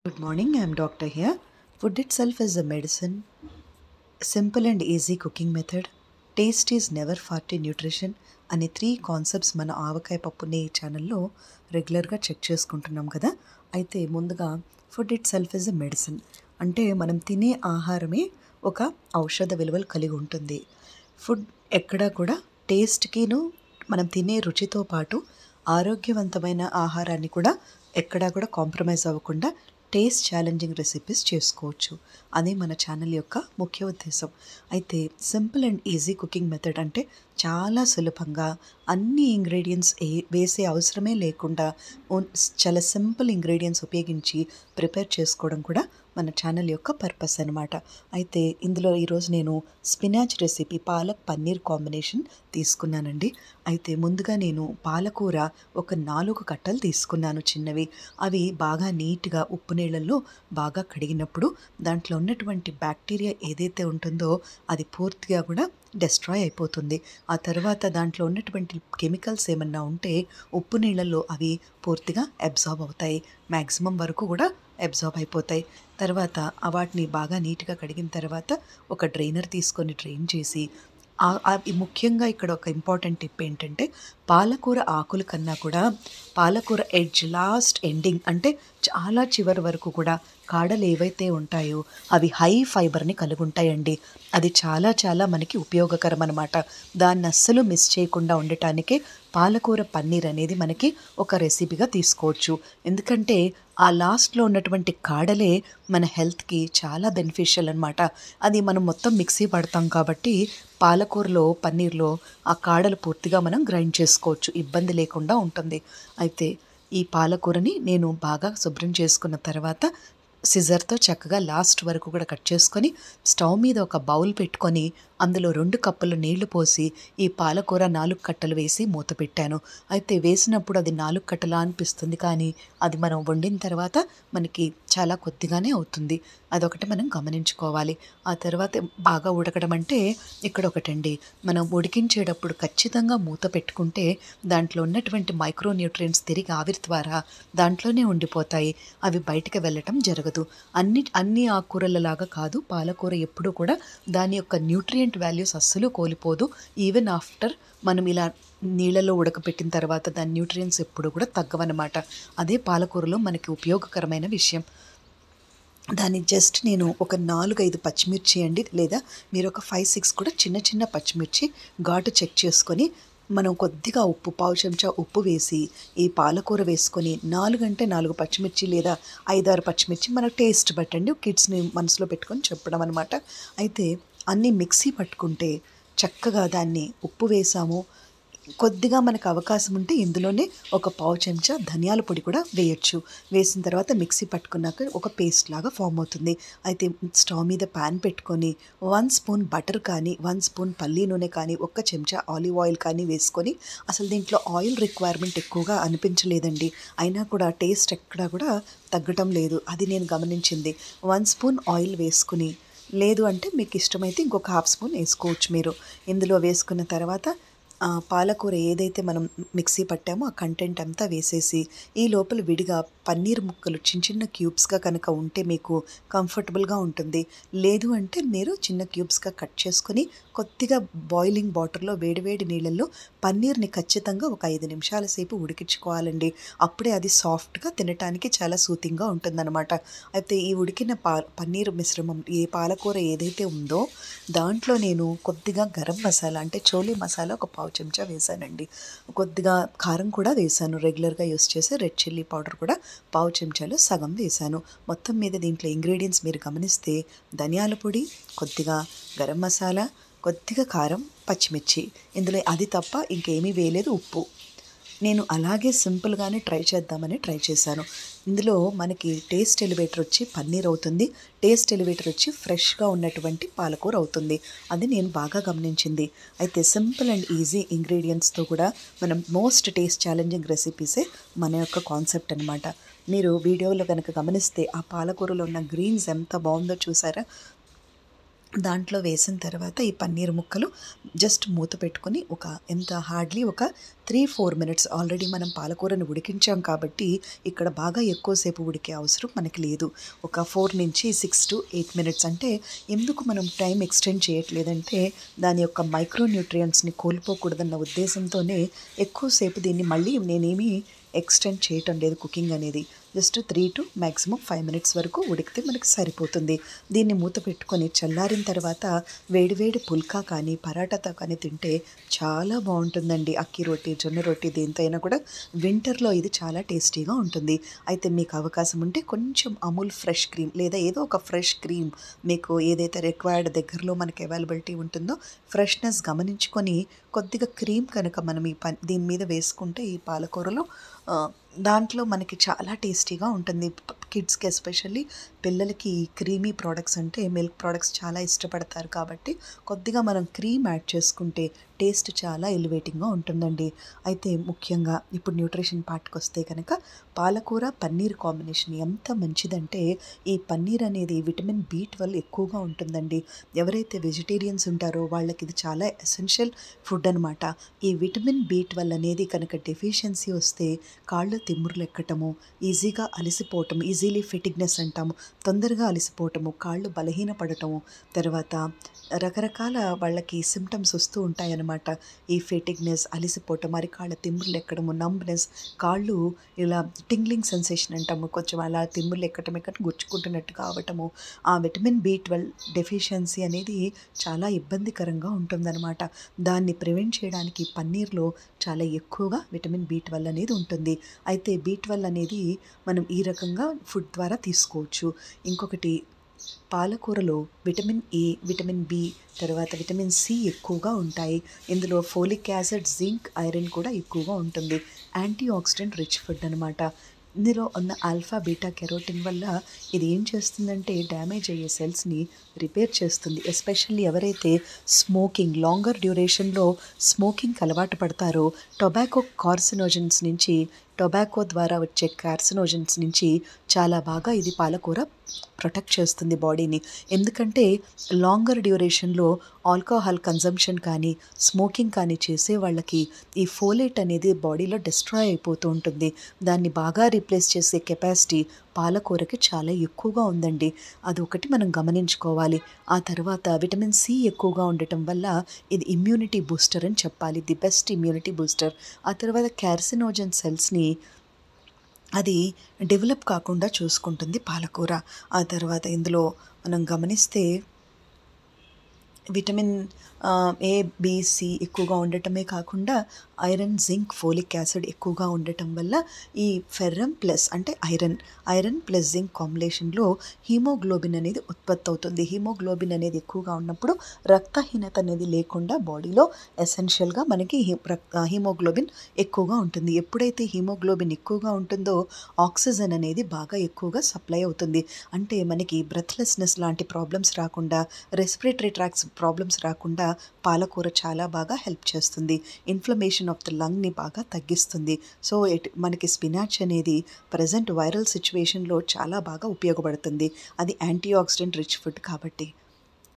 Good morning, I'm Doctor here. Food itself is a medicine, simple and easy cooking method, taste is never forty nutrition అనే 3 concepts మన ఆవకాయ పప్పుని ఈ ఛానల్లో రెగ్యులర్గా check చేసుకుంటున్నాం కదా. అయితే ముందుగా food it self is a medicine అంటే మనం తినే ఆహారమే ఒక ఔషధ విలువలు కలిగి ఉంటుంది. ఫుడ్ ఎక్కడా కూడా టేస్ట్కిను మనం తినే రుచితో పాటు ఆరోగ్యవంతమైన ఆహారాన్ని కూడా ఎక్కడా కూడా కాంప్రమైజ్ అవ్వకుండా టేస్ట్ ఛాలెంజింగ్ రెసిపీస్ చేసుకోవచ్చు. అదే మన ఛానల్ యొక్క ముఖ్య ఉద్దేశం. అయితే simple and easy cooking method అంటే చాలా సులభంగా అన్ని ఇంగ్రీడియంట్స్ వేసే అవసరమే లేకుండా చాలా సింపుల్ ఇంగ్రీడియంట్స్ ఉపయోగించి ప్రిపేర్ చేసుకోవడం కూడా మన ఛానల్ యొక్క పర్పస్ అనమాట. అయితే ఇందులో ఈరోజు నేను spinach recipe palak paneer combination తీసుకున్నానండి. అయితే ముందుగా నేను పాలకూర ఒక 4 కట్టలు తీసుకున్నాను చిన్నవి. అవి బాగా నీట్గా ఉప్పు నీళ్ళల్లో బాగా కడిగినప్పుడు దాంట్లో ఉన్నటువంటి బ్యాక్టీరియా ఏదైతే ఉంటుందో అది పూర్తిగా కూడా డెస్ట్రాయ్ అయిపోతుంది. ఆ తర్వాత దాంట్లో ఉన్నటువంటి కెమికల్స్ ఏమన్నా ఉంటే ఉప్పు నీళ్ళల్లో అవి పూర్తిగా అబ్జార్బ్ అవుతాయి. మ్యాక్సిమం వరకు కూడా అబ్జార్బ్ అయిపోతాయి. తర్వాత వాటిని బాగా నీట్గా కడిగిన తర్వాత ఒక డ్రైనర్ తీసుకొని డ్రైన్ చేసి ముఖ్యంగా ఇక్కడ ఒక ఇంపార్టెంట్ టిప్ ఏంటంటే పాలకూర ఆకుల కన్నా కూడా పాలకూర ఎడ్జ్ లాస్ట్ ఎండింగ్ అంటే చాలా చివరి వరకు కూడా కాడలు ఏవైతే ఉంటాయో అవి హై ఫైబర్ని కలిగి ఉంటాయండి. అది చాలా చాలా మనకి ఉపయోగకరం అనమాట. దాన్ని అస్సలు మిస్ చేయకుండా ఉండటానికే పాలకూర పన్నీర్ అనేది మనకి ఒక రెసిపీగా తీసుకోవచ్చు. ఎందుకంటే ఆ లాస్ట్లో ఉన్నటువంటి కాడలే మన హెల్త్కి చాలా బెనిఫిషియల్ అనమాట. అది మనం మొత్తం మిక్సీ పడతాం కాబట్టి పాలకూరలో పన్నీర్లో ఆ కాడలు పూర్తిగా మనం గ్రైండ్ చేసుకోవచ్చు, ఇబ్బంది లేకుండా ఉంటుంది. అయితే ఈ పాలకూరని నేను బాగా శుభ్రం చేసుకున్న తర్వాత సిజర్తో చక్కగా లాస్ట్ వరకు కూడా కట్ చేసుకొని స్టవ్ మీద ఒక బౌల్ పెట్టుకొని అందులో 2 కప్పులు నీళ్లు పోసి ఈ పాలకూర 4 కట్టలు వేసి మూత పెట్టాను. అయితే వేసినప్పుడు అది 4 కట్టలా అనిపిస్తుంది, కానీ అది మనం వండిన తర్వాత మనకి చాలా కొద్దిగానే అవుతుంది. అదొకటి మనం గమనించుకోవాలి. ఆ తర్వాత బాగా ఉడకడం అంటే ఇక్కడ ఒకటండి, మనం ఉడికించేటప్పుడు ఖచ్చితంగా మూత పెట్టుకుంటే దాంట్లో ఉన్నటువంటి మైక్రో న్యూట్రియంట్స్ తిరిగి ఆవిరి ద్వారా దాంట్లోనే ఉండిపోతాయి, అవి బయటికి వెళ్ళటం జరగదు. అన్ని ఆకుకూరలలాగా కాదు, పాలకూర ఎప్పుడూ కూడా దాని యొక్క న్యూట్రియంట్ వాల్యూస్ అస్సలు కోల్పోదు. ఈవెన్ ఆఫ్టర్ మనం ఇలా నీళ్ళలో ఉడకపెట్టిన తర్వాత దాని న్యూట్రియంట్స్ ఎప్పుడు కూడా తగ్గవన్నమాట. అదే పాలకూరలో మనకి ఉపయోగకరమైన విషయం. దాన్ని జస్ట్ నేను ఒక 4-5 పచ్చిమిర్చి అండి, లేదా మీరు ఒక 5-6 కూడా చిన్న చిన్న పచ్చిమిర్చి ఘాటు చెక్ చేసుకొని మనం కొద్దిగా ఉప్పు, పావు చెంచా ఉప్పు వేసి ఈ పాలకూర వేసుకొని 4 పచ్చిమిర్చి లేదా 5-6 పచ్చిమిర్చి మన టేస్ట్ బట్టండి, కిడ్స్ని మనసులో పెట్టుకొని చెప్పడం అనమాట. అయితే అన్నీ మిక్సీ పట్టుకుంటే చక్కగా దాన్ని ఉప్పు వేసాము, కొద్దిగా మనకు అవకాశం ఉంటే ఇందులోనే ఒక పావు చెంచా ధనియాల పొడి కూడా వేయచ్చు. వేసిన తర్వాత మిక్సీ పట్టుకున్నాక ఒక పేస్ట్ లాగా ఫామ్ అవుతుంది. అయితే స్టవ్ మీద ప్యాన్ పెట్టుకొని 1 స్పూన్ బటర్ కానీ 1 స్పూన్ పల్లీ నూనె కానీ 1 చెంచా ఆలివ్ ఆయిల్ కానీ వేసుకొని, అసలు దీంట్లో ఆయిల్ రిక్వైర్మెంట్ ఎక్కువగా అనిపించలేదండి, అయినా కూడా టేస్ట్ ఎక్కడా కూడా తగ్గటం లేదు, అది నేను గమనించింది. 1 స్పూన్ ఆయిల్ వేసుకుని, లేదు అంటే మీకు ఇష్టమైతే ఇంకొక 1/2 స్పూన్ వేసుకోవచ్చు మీరు. ఇందులో వేసుకున్న తర్వాత పాలకూర ఏదైతే మనం మిక్సీ పట్టామో ఆ కంటెంట్ అంతా వేసేసి ఈ లోపల విడిగా పన్నీర్ ముక్కలు చిన్న చిన్న క్యూబ్స్గా కనుక ఉంటే మీకు కంఫర్టబుల్గా ఉంటుంది. లేదు అంటే మీరు చిన్న క్యూబ్స్గా కట్ చేసుకొని కొద్దిగా బాయిలింగ్ వాటర్లో వేడివేడి నీళ్ళల్లో పన్నీర్ని ఖచ్చితంగా ఒక 5 నిమిషాల సేపు ఉడికించుకోవాలండి. అప్పుడే అది సాఫ్ట్గా తినటానికి చాలా సూతింగ్గా ఉంటుందన్నమాట. అయితే ఈ ఉడికిన పన్నీర్ మిశ్రమం, ఏ పాలకూర ఏదైతే ఉందో దాంట్లో నేను కొద్దిగా గరం మసాలా అంటే చోలే మసాలా ఒక పావు చెంచా వేసానండి. కొద్దిగా కారం కూడా వేసాను, రెగ్యులర్గా యూస్ చేసే రెడ్ చిల్లీ పౌడర్ కూడా పావు చెంచాలో సగం వేసాను. మొత్తం మీద దీంట్లో ఇంగ్రీడియంట్స్ మీరు గమనిస్తే ధనియాల పొడి, కొద్దిగా గరం మసాలా, కొద్దిగా కారం, పచ్చిమిర్చి, ఇందులో అది తప్ప ఇంకేమీ వేయలేదు, ఉప్పు. నేను అలాగే సింపుల్గానే ట్రై చేశాను. ఇందులో మనకి టేస్ట్ ఎలివేటర్ వచ్చి పన్నీర్ అవుతుంది, టేస్ట్ ఎలివేటర్ వచ్చి ఫ్రెష్గా ఉన్నటువంటి పాలకూర అవుతుంది. అది నేను బాగా గమనించింది. అయితే సింపుల్ అండ్ ఈజీ ఇంగ్రీడియంట్స్తో కూడా మనం మోస్ట్ టేస్ట్ ఛాలెంజింగ్ రెసిపీసే మన యొక్క కాన్సెప్ట్ అనమాట. మీరు వీడియోలో కనుక గమనిస్తే ఆ పాలకూరలో ఉన్న గ్రీన్స్ ఎంత బాగుందో చూసారా. దాంట్లో వేసిన తర్వాత ఈ పన్నీర్ ముక్కలు జస్ట్ మూత పెట్టుకొని హార్డ్లీ ఒక 3-4 మినిట్స్, ఆల్రెడీ మనం పాలకూరను ఉడికించాం కాబట్టి ఇక్కడ బాగా ఎక్కువసేపు ఉడికే అవసరం మనకి లేదు. ఒక 4-6 to 8 మినిట్స్. అంటే ఎందుకు మనం టైం ఎక్స్టెండ్ చేయట్లేదంటే దాని యొక్క మైక్రో న్యూట్రియంట్స్ని కోల్పోకూడదన్న ఉద్దేశంతోనే ఎక్కువసేపు దీన్ని మళ్ళీ నేనేమి ఎక్స్టెండ్ చేయటం లేదు. కుకింగ్ అనేది జస్ట్ 3 to maximum 5 మినిట్స్ వరకు ఉడికితే మనకి సరిపోతుంది. దీన్ని మూత పెట్టుకొని చల్లారిన తర్వాత వేడివేడి పుల్కా కానీ పరాటాతో కానీ తింటే చాలా బాగుంటుందండి. అక్కి రొట్టి, జొన్న రొట్టి దేంతో అయినా కూడా వింటర్లో ఇది చాలా టేస్టీగా ఉంటుంది. అయితే మీకు అవకాశం ఉంటే కొంచెం అమూల్ ఫ్రెష్ క్రీమ్ లేదా ఏదో ఒక ఫ్రెష్ క్రీమ్ మీకు ఏదైతే రిక్వైర్డ్ దగ్గరలో మనకి అవైలబిలిటీ ఉంటుందో ఫ్రెష్నెస్ గమనించుకొని కొద్దిగా క్రీమ్ కనుక మనం దీని మీద వేసుకుంటే ఈ పాలకూరలో దాంట్లో మనకి చాలా టేస్టీగా ఉంటుంది. కిడ్స్కి ఎస్పెషల్లీ పిల్లలకి క్రీమీ ప్రోడక్ట్స్ అంటే మిల్క్ ప్రోడక్ట్స్ చాలా ఇష్టపడతారు కాబట్టి కొద్దిగా మనం క్రీమ్ యాడ్ చేసుకుంటే టేస్ట్ చాలా ఎలివేటింగ్గా ఉంటుందండి. అయితే ముఖ్యంగా ఇప్పుడు న్యూట్రిషన్ పార్ట్కి వస్తే కనుక పాలకూర పన్నీర్ కాంబినేషన్ ఎంత మంచిదంటే ఈ పన్నీర్ అనేది విటమిన్ B12 ఎక్కువగా ఉంటుందండి. ఎవరైతే వెజిటేరియన్స్ ఉంటారో వాళ్ళకి ఇది చాలా ఎసెన్షియల్ ఫుడ్ అనమాట. ఈ విటమిన్ B12 అనేది కనుక డెఫిషియన్సీ వస్తే కాళ్ళు తిమ్మురులు ఎక్కటము, ఈజీగా అలసిపోవటం, ఈజీలీ ఫెటిగ్నెస్ అంటాము, తొందరగా అలసిపోవటము, కాళ్ళు బలహీనపడటము, తర్వాత రకరకాల వాళ్ళకి సిమ్టమ్స్ వస్తూ ఉంటాయన్నమాట. ఈ ఫెటిగ్నెస్, అలసిపోవటం, అరికాళ్ళ తిమ్మురులు ఎక్కడము, నంబ్నెస్, కాళ్ళు ఇలా టింగ్లింగ్ సెన్సేషన్ అంటాము, కొంచెం అలా తిమ్మురులు ఎక్కటం గుచ్చుకుంటున్నట్టుగా అవటము, ఆ విటమిన్ B12 డెఫిషియన్సీ అనేది చాలా ఇబ్బందికరంగా ఉంటుందన్నమాట. దాన్ని ప్రివెంట్ చేయడానికి పన్నీర్లో చాలా ఎక్కువగా విటమిన్ B12 అనేది ఉంటుంది. అయితే B12 అనేది మనం ఈ రకంగా ఫుడ్ ద్వారా తీసుకోవచ్చు. ఇంకొకటి పాలకూరలో విటమిన్ A, విటమిన్ B, తర్వాత విటమిన్ C ఎక్కువగా ఉంటాయి. ఇందులో ఫోలిక్ యాసిడ్, జింక్, ఐరన్ కూడా ఎక్కువగా ఉంటుంది. యాంటీ ఆక్సిడెంట్ రిచ్ ఫుడ్ అనమాట. ఇందులో ఉన్న ఆల్ఫా బీటా కెరోటిన్ వల్ల ఇది ఏం చేస్తుందంటే డ్యామేజ్ అయ్యే సెల్స్ని రిపేర్ చేస్తుంది. ఎస్పెషల్లీ ఎవరైతే స్మోకింగ్ లాంగర్ డ్యూరేషన్లో స్మోకింగ్కి అలవాటు పడతారో టొబాకో ద్వారా వచ్చే కార్సినోజన్స్ నుంచి చాలా బాగా ఇది పాలకూర ప్రొటెక్ట్ చేస్తుంది బాడీని. ఎందుకంటే లాంగర్ డ్యూరేషన్లో ఆల్కహాల్ కన్జంప్షన్ కానీ స్మోకింగ్ కానీ చేసే వాళ్ళకి ఈ ఫోలేట్ అనేది బాడీలో డిస్ట్రాయ్ అయిపోతూ ఉంటుంది. దాన్ని బాగా రీప్లేస్ చేసే కెపాసిటీ పాలకూరకి చాలా ఎక్కువగా ఉందండి. అదొకటి మనం గమనించుకోవాలి. ఆ తర్వాత విటమిన్ C ఎక్కువగా ఉండటం వల్ల ఇది ఇమ్యూనిటీ బూస్టర్ అని చెప్పాలి, ది బెస్ట్ ఇమ్యూనిటీ బూస్టర్. ఆ తర్వాత కార్సినోజన్ సెల్స్ని అది డెవలప్ కాకుండా చూసుకుంటుంది పాలకూర. ఆ తర్వాత ఇందులో మనం గమనిస్తే విటమిన్ A, B, C ఎక్కువగా ఉండటమే కాకుండా ఐరన్, జింక్, ఫోలిక్ యాసిడ్ ఎక్కువగా ఉండటం వల్ల ఈ ఫెర్రం ప్లస్ అంటే ఐరన్ ప్లస్ జింక్ కాంబినేషన్లో హీమోగ్లోబిన్ అనేది ఉత్పత్తి అవుతుంది. హీమోగ్లోబిన్ అనేది ఎక్కువగా ఉన్నప్పుడు రక్తహీనత అనేది లేకుండా బాడీలో ఎసెన్షియల్గా మనకి హీమోగ్లోబిన్ ఎక్కువగా ఉంటుంది. ఎప్పుడైతే హీమోగ్లోబిన్ ఎక్కువగా ఉంటుందో ఆక్సిజన్ అనేది బాగా ఎక్కువగా సప్లై అవుతుంది. అంటే మనకి బ్రెత్లెస్నెస్ లాంటి ప్రాబ్లమ్స్ రాకుండా, రెస్పిరేటరీ ట్రాక్స్ ప్రాబ్లమ్స్ రాకుండా పాలకూర చాలా బాగా హెల్ప్ చేస్తుంది. ఇన్ఫ్లమేషన్ ఆఫ్ ద లంగ్ని బాగా తగ్గిస్తుంది. సో మనకి స్పినాచ్ అనేది ప్రజెంట్ వైరల్ సిచ్యువేషన్లో చాలా బాగా ఉపయోగపడుతుంది. అది యాంటీ ఆక్సిడెంట్ రిచ్ ఫుడ్ కాబట్టి.